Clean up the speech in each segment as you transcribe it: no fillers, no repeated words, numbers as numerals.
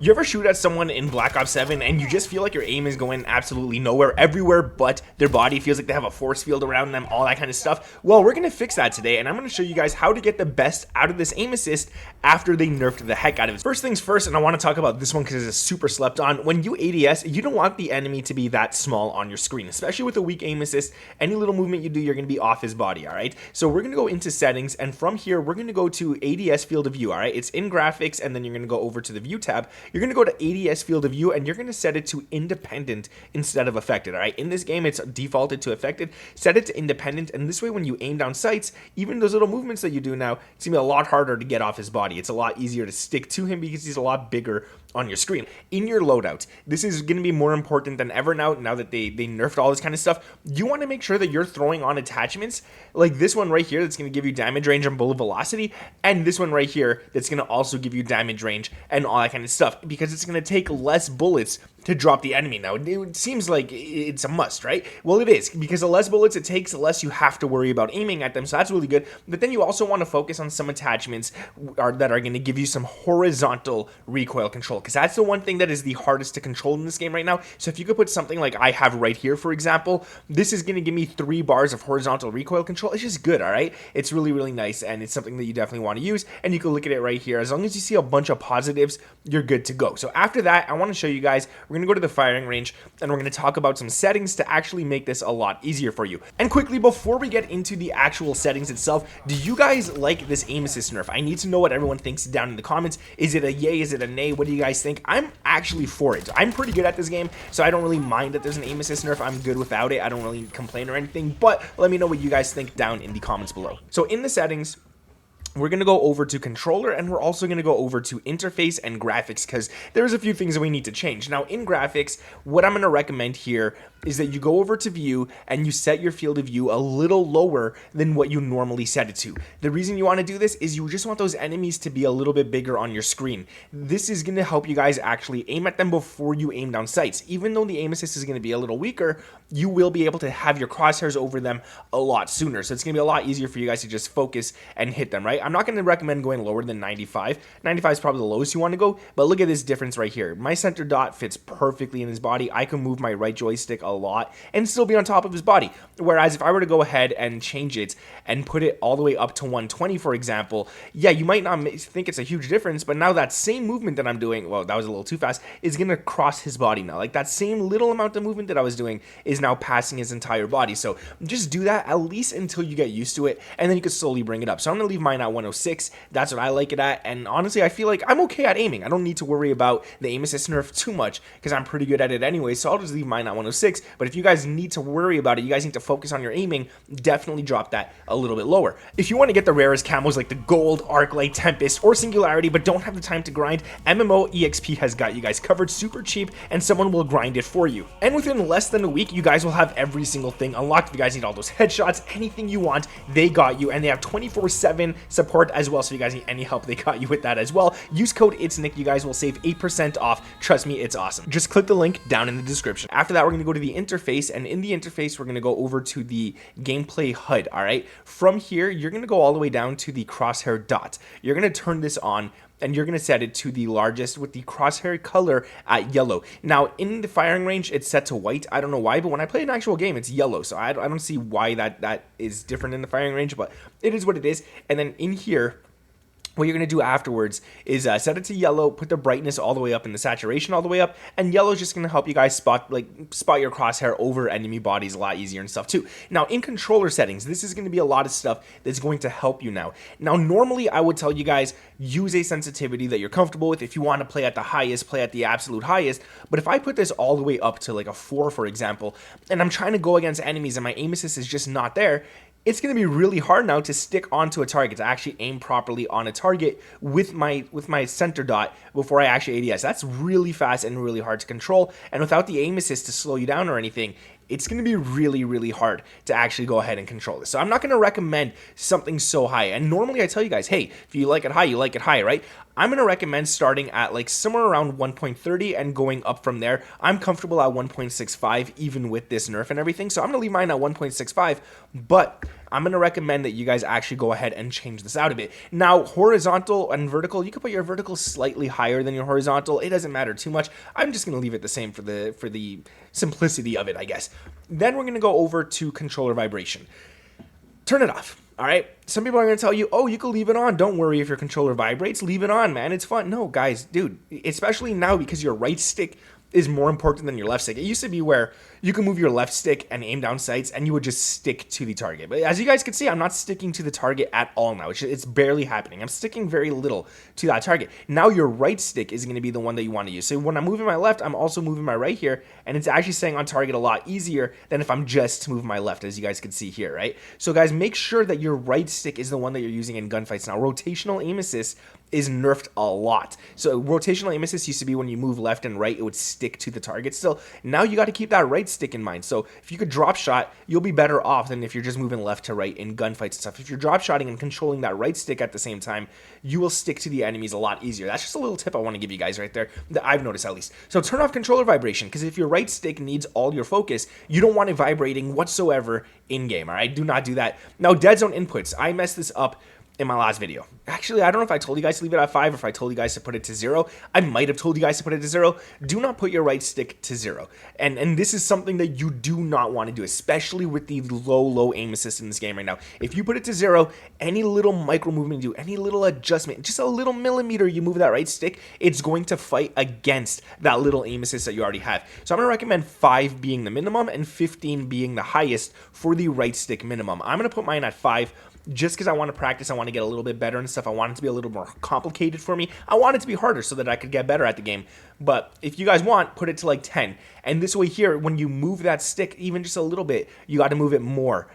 You ever shoot at someone in Black Ops 7 and you just feel like your aim is going absolutely nowhere, everywhere but their body feels like they have a force field around them, all that kind of stuff? Well, we're going to fix that today, and I'm going to show you guys how to get the best out of this aim assist after they nerfed the heck out of it. First things first, and I want to talk about this one because it's super slept on. When you ADS, you don't want the enemy to be that small on your screen, especially with a weak aim assist. Any little movement you do, you're going to be off his body, all right? So we're going to go into settings, and from here, we're going to go to ADS field of view, all right? It's in graphics, and then you're going to go over to the view tab. You're going to go to ADS field of view, and you're going to set it to independent instead of affected. All right, in this game it's defaulted to affected. Set it to independent, and this way when you aim down sights, even those little movements that you do now, it's gonna be a lot harder to get off his body. It's a lot easier to stick to him because he's a lot bigger on your screen. In your loadout, this is going to be more important than ever now that they nerfed all this kind of stuff. You want to make sure that you're throwing on attachments like this one right here that's going to give you damage range and bullet velocity, and this one right here that's going to also give you damage range and all that kind of stuff, because it's going to take less bullets to drop the enemy. Now, it seems like it's a must, right? Well, it is, because the less bullets it takes, the less you have to worry about aiming at them, so that's really good. But then you also want to focus on some attachments that are going to give you some horizontal recoil control, because that's the one thing that is the hardest to control in this game right now. So if you could put something like I have right here, for example, this is going to give me 3 bars of horizontal recoil control. It's just good, all right? It's really, really nice, and it's something that you definitely want to use, and you can look at it right here. As long as you see a bunch of positives, you're good to go. So after that, I want to show you guys, we're going to go to the firing range, and we're going to talk about some settings to actually make this a lot easier for you. And quickly, before we get into the actual settings itself, do you guys like this aim assist nerf? I need to know what everyone thinks down in the comments. Is it a yay? Is it a nay? What do you guys think? I'm actually for it. I'm pretty good at this game, so I don't really mind that there's an aim assist nerf. I'm good without it. I don't really complain or anything, but let me know what you guys think down in the comments below. So in the settings, we're going to go over to controller, and we're also going to go over to interface and graphics, because there's a few things that we need to change. Now in graphics, what I'm going to recommend here is that you go over to view and you set your field of view a little lower than what you normally set it to. The reason you want to do this is you just want those enemies to be a little bit bigger on your screen. This is going to help you guys actually aim at them before you aim down sights. Even though the aim assist is going to be a little weaker, you will be able to have your crosshairs over them a lot sooner. So it's going to be a lot easier for you guys to just focus and hit them, right? I'm not going to recommend going lower than 95. 95 is probably the lowest you want to go, but look at this difference right here. My center dot fits perfectly in his body. I can move my right joystick a lot and still be on top of his body. Whereas if I were to go ahead and change it and put it all the way up to 120, for example, yeah, you might not think it's a huge difference, but now that same movement that I'm doing, well, that was a little too fast, is going to cross his body now. Like that same little amount of movement that I was doing is now passing his entire body. So just do that at least until you get used to it, and then you can slowly bring it up. So I'm going to leave mine at 106. That's what I like it at, and honestly, I feel like I'm okay at aiming. I don't need to worry about the aim assist nerf too much because I'm pretty good at it anyway, so I'll just leave mine at 106. But if you guys need to worry about it, you guys need to focus on your aiming, definitely drop that a little bit lower. If you want to get the rarest camos like the Gold, Arclight, Tempest, or Singularity, but don't have the time to grind, MMO EXP has got you guys covered super cheap, and someone will grind it for you. And within less than a week, you guys will have every single thing unlocked. If you guys need all those headshots, anything you want, they got you, and they have 24/7 support as well, so you guys need any help, they got you with that as well. Use code IT'sNick, you guys will save 8% off. Trust me, it's awesome. Just click the link down in the description. After that, we're going to go to the interface, and in the interface, we're going to go over to the gameplay HUD, all right? From here, you're going to go all the way down to the crosshair dot. You're going to turn this on, and you're going to set it to the largest with the crosshair color at yellow. Now, in the firing range, it's set to white. I don't know why, but when I play an actual game, it's yellow. So I don't see why that is different in the firing range, but it is what it is. And then in here, what you're going to do afterwards is set it to yellow, put the brightness all the way up and the saturation all the way up, and yellow is just going to help you guys spot your crosshair over enemy bodies a lot easier and stuff too. Now, in controller settings, this is going to be a lot of stuff that's going to help you now. Now, normally I would tell you guys, use a sensitivity that you're comfortable with. If you want to play at the highest, play at the absolute highest, but if I put this all the way up to like a 4, for example, and I'm trying to go against enemies and my aim assist is just not there, it's going to be really hard now to stick onto a target, to actually aim properly on a target with my center dot before I actually ADS. That's really fast and really hard to control, and without the aim assist to slow you down or anything, it's going to be really, really hard to actually go ahead and control this. So I'm not going to recommend something so high. And normally I tell you guys, hey, if you like it high, you like it high, right? I'm going to recommend starting at like somewhere around 1.30 and going up from there. I'm comfortable at 1.65 even with this nerf and everything. So I'm going to leave mine at 1.65, but I'm going to recommend that you guys actually go ahead and change this out a bit. Now, horizontal and vertical, you can put your vertical slightly higher than your horizontal. It doesn't matter too much. I'm just going to leave it the same for the simplicity of it, I guess. Then we're going to go over to controller vibration. Turn it off. All right. Some people are going to tell you, oh, you can leave it on. Don't worry if your controller vibrates. Leave it on, man. It's fun. No, guys, dude, especially now because your right stick is more important than your left stick. It used to be where you can move your left stick and aim down sights and you would just stick to the target. But as you guys can see, I'm not sticking to the target at all now. It's barely happening. I'm sticking very little to that target. Now your right stick is going to be the one that you want to use. So when I'm moving my left, I'm also moving my right here, and it's actually staying on target a lot easier than if I'm just moving my left, as you guys can see here, right? So guys, make sure that your right stick is the one that you're using in gunfights. Now, rotational aim assist is nerfed a lot. So rotational aim assist used to be when you move left and right, it would stick to the target still. Now you got to keep that right stick in mind. So if you could drop shot, you'll be better off than if you're just moving left to right in gunfights and stuff. If you're drop shotting and controlling that right stick at the same time, you will stick to the enemies a lot easier. That's just a little tip I want to give you guys right there that I've noticed at least. So turn off controller vibration, because if your right stick needs all your focus, you don't want it vibrating whatsoever in game. All right, do not do that. Now, Deadzone inputs, I messed this up in my last video. Actually, I don't know if I told you guys to leave it at 5 or if I told you guys to put it to 0. I might have told you guys to put it to 0. Do not put your right stick to 0. And this is something that you do not want to do, especially with the low aim assist in this game right now. If you put it to 0, any little micro movement you do, any little adjustment, just a little millimeter you move that right stick, it's going to fight against that little aim assist that you already have. So I'm going to recommend 5 being the minimum and 15 being the highest for the right stick minimum. I'm going to put mine at 5 just because I want to practice. I want to get a little bit better and stuff. I want it to be a little more complicated for me. I want it to be harder so that I could get better at the game. But if you guys want, put it to like 10. And this way here, when you move that stick even just a little bit, you got to move it more.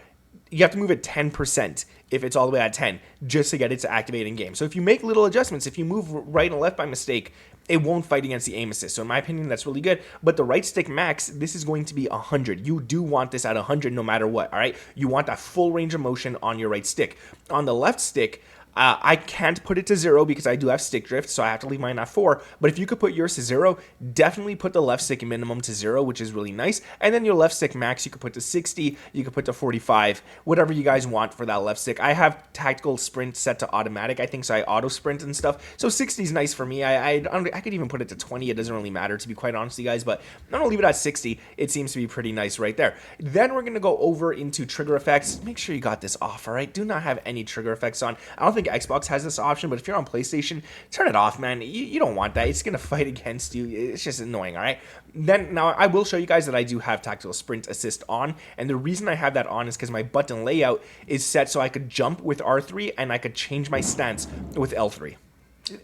You have to move it 10% if it's all the way at 10 just to get it to activate in game. So if you make little adjustments, if you move right and left by mistake, it won't fight against the aim assist. So in my opinion, that's really good. But the right stick max, this is going to be 100. You do want this at 100 no matter what, all right? You want that full range of motion on your right stick. On the left stick, I can't put it to 0 because I do have stick drift, so I have to leave mine at 4. But if you could put yours to 0, definitely put the left stick minimum to 0, which is really nice. And then your left stick max, you could put to 60, you could put to 45, whatever you guys want for that left stick. I have tactical sprint set to automatic, I think, so I auto sprint and stuff. So 60 is nice for me. I could even put it to 20. It doesn't really matter, to be quite honest with you guys, but I'm going to leave it at 60. It seems to be pretty nice right there. Then we're going to go over into trigger effects. Make sure you got this off, all right? Do not have any trigger effects on. I don't think Xbox has this option, but if you're on PlayStation, turn it off, man. You don't want that. It's going to fight against you. It's just annoying, all right? Then, now, I will show you guys that I do have tactical sprint assist on, and the reason I have that on is because my button layout is set so I could jump with R3 and I could change my stance with L3.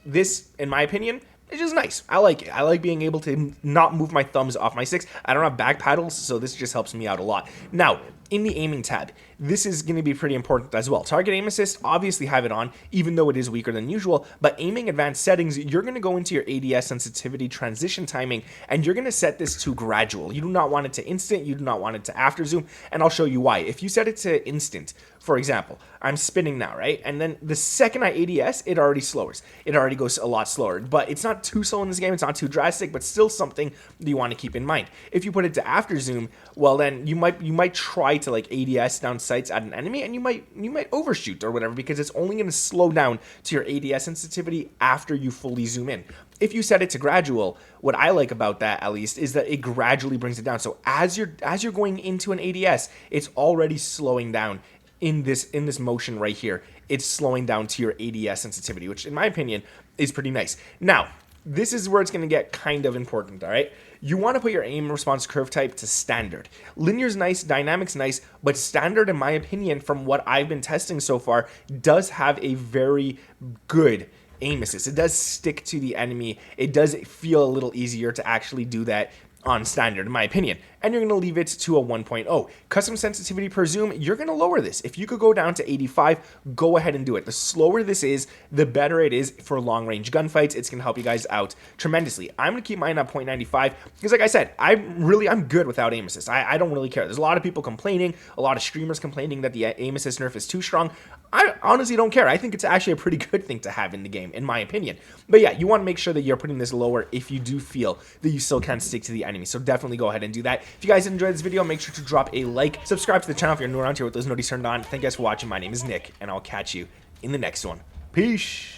This, in my opinion, it's just nice. I like it. I like being able to not move my thumbs off my sticks. I don't have back paddles, so this just helps me out a lot. Now, in the aiming tab, this is going to be pretty important as well. Target aim assist, obviously have it on, even though it is weaker than usual, but aiming advanced settings, you're going to go into your ADS sensitivity transition timing, and you're going to set this to gradual. You do not want it to instant, you do not want it to after zoom, and I'll show you why. If you set it to instant, for example, I'm spinning now, right? And then the second I ADS, it already slows. It already goes a lot slower, but it's not too slow in this game. It's not too drastic, but still something that you want to keep in mind. If you put it to after zoom, well, then you might try to like ADS down sights at an enemy, and you might overshoot or whatever, because it's only going to slow down to your ADS sensitivity after you fully zoom in. If you set it to gradual, what I like about that, at least, is that it gradually brings it down. So as you're going into an ADS, it's already slowing down in this motion right here. It's slowing down to your ADS sensitivity, which in my opinion is pretty nice. Now, this is where it's going to get kind of important, all right? You want to put your aim response curve type to standard. Linear's nice, dynamic's nice, but standard, in my opinion, from what I've been testing so far, does have a very good aim assist. It does stick to the enemy. It does feel a little easier to actually do that on standard, in my opinion. And you're going to leave it to a 1.0. Custom sensitivity per zoom, you're going to lower this. If you could go down to 85, go ahead and do it. The slower this is, the better it is for long range gunfights. It's going to help you guys out tremendously. I'm going to keep mine at 0.95 because, like I said, I'm good without aim assist. I don't really care. There's a lot of people complaining, a lot of streamers complaining that the aim assist nerf is too strong. I honestly don't care. I think it's actually a pretty good thing to have in the game, in my opinion. But yeah, you want to make sure that you're putting this lower if you do feel that you still can't stick to the enemy. So definitely go ahead and do that. If you guys enjoyed this video, make sure to drop a like, subscribe to the channel if you're new around here with those notifications turned on. Thank you guys for watching. My name is Nick, and I'll catch you in the next one. Peace.